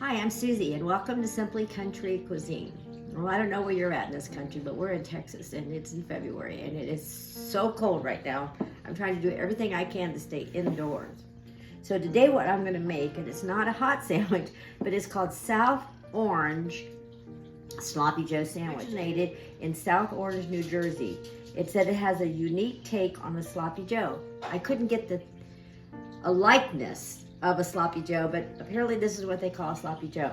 Hi, I'm Susie, and welcome to Simply Country Cuisine. Well, I don't know where you're at in this country, but we're in Texas, and it's in February, and it is so cold right now. I'm trying to do everything I can to stay indoors. So today what I'm going to make, and it's not a hot sandwich, but it's called South Orange Sloppy Joe Sandwich. Originated in South Orange, New Jersey. It said it has a unique take on the Sloppy Joe. I couldn't get a likeness of a Sloppy Joe, but apparently this is what they call a Sloppy Joe.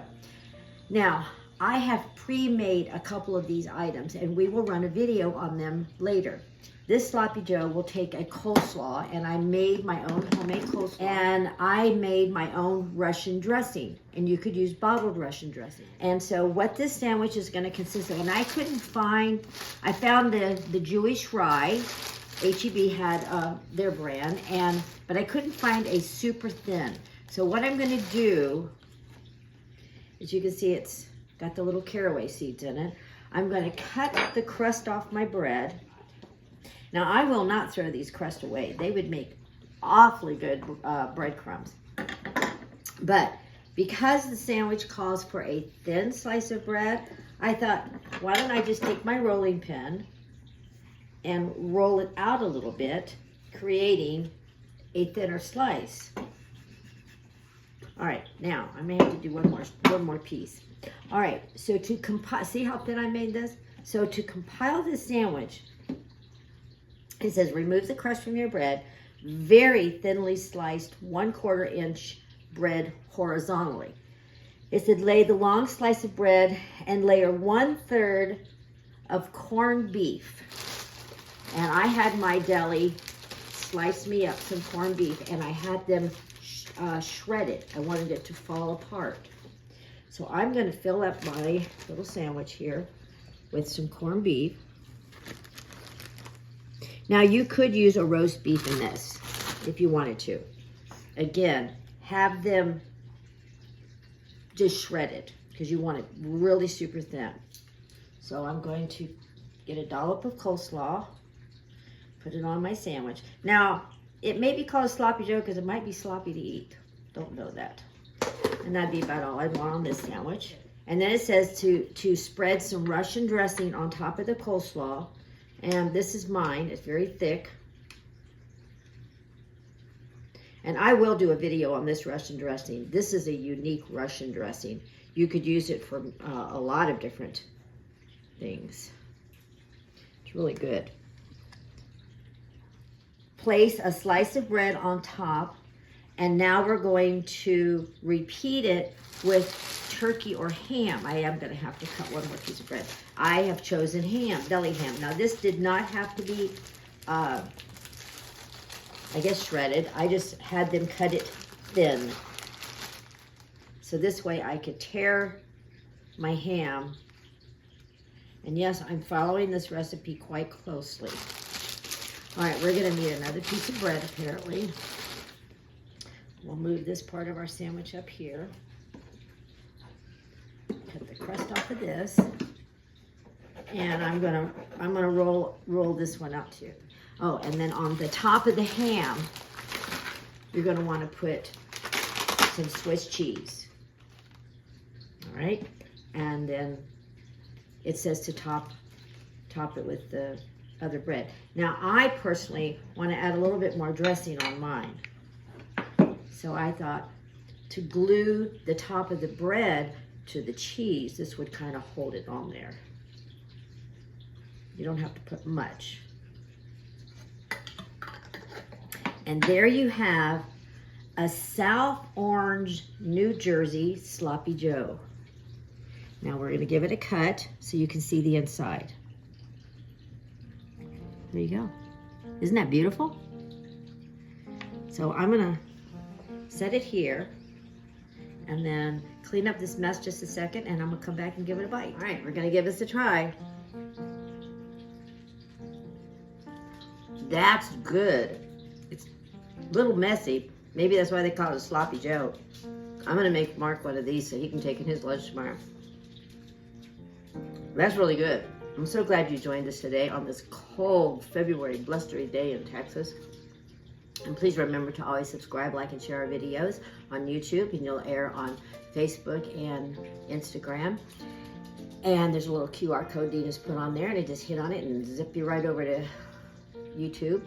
Now, I have pre-made a couple of these items, and we will run a video on them later. This Sloppy Joe will take a coleslaw, and I made my own homemade coleslaw, and I made my own Russian dressing, and you could use bottled Russian dressing. And so what this sandwich is going to consist of, and I found the Jewish Rye. H-E-B had their brand, but I couldn't find a super thin. So what I'm going to do, as you can see, it's got the little caraway seeds in it. I'm going to cut the crust off my bread. Now, I will not throw these crusts away. They would make awfully good breadcrumbs. But because the sandwich calls for a thin slice of bread, I thought, why don't I just take my rolling pin and roll it out a little bit, creating a thinner slice. All right, now I may have to do one more piece. All right, so to compile, see how thin I made this? So to compile this sandwich, it says remove the crust from your bread, very thinly sliced 1/4 inch bread horizontally. It said lay the long slice of bread and layer 1/3 of corned beef. And I had my deli slice me up some corned beef, and I had them shredded. I wanted it to fall apart. So I'm going to fill up my little sandwich here with some corned beef. Now you could use a roast beef in this if you wanted to. Again, have them just shredded because you want it really super thin. So I'm going to get a dollop of coleslaw. Put it on my sandwich. Now, it may be called a Sloppy Joe because it might be sloppy to eat. Don't know that. And that'd be about all I want on this sandwich. And then it says to spread some Russian dressing on top of the coleslaw. And this is mine. It's very thick. And I will do a video on this Russian dressing. This is a unique Russian dressing. You could use it for a lot of different things. It's really good. Place a slice of bread on top, and now we're going to repeat it with turkey or ham. I am going to have to cut one more piece of bread. I have chosen ham, deli ham. Now this did not have to be, I guess, shredded. I just had them cut it thin. So this way I could tear my ham. And yes, I'm following this recipe quite closely. All right, we're gonna need another piece of bread, apparently. We'll move this part of our sandwich up here. Cut the crust off of this. And I'm gonna roll this one out too. Oh, and then on the top of the ham, you're gonna wanna put some Swiss cheese. All right, and then it says to top it with the other bread. Now, I personally want to add a little bit more dressing on mine. So I thought to glue the top of the bread to the cheese, this would kind of hold it on there. You don't have to put much. And there you have a South Orange, New Jersey Sloppy Joe. Now we're going to give it a cut so you can see the inside. There you go. Isn't that beautiful? So I'm gonna set it here and then clean up this mess just a second, and I'm gonna come back and give it a bite. All right, we're gonna give this a try. That's good. It's a little messy. Maybe that's why they call it a Sloppy Joe. I'm gonna make Mark one of these so he can take in his lunch tomorrow. That's really good. I'm so glad you joined us today on this cold February blustery day in Texas. And please remember to always subscribe, like, and share our videos on YouTube, and you'll air on Facebook and Instagram. And there's a little QR code Dina's put on there, and it just hit on it and zip you right over to YouTube.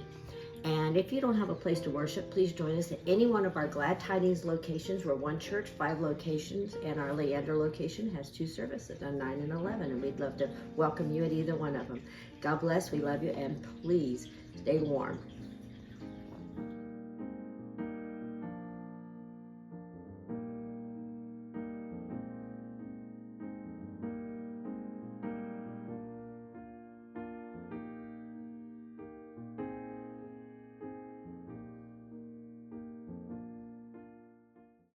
And if you don't have a place to worship, please join us at any one of our Glad Tidings locations. We're one church, 5 locations, and our Leander location has 2 services on 9 and 11, and we'd love to welcome you at either one of them. God bless, we love you, and please stay warm.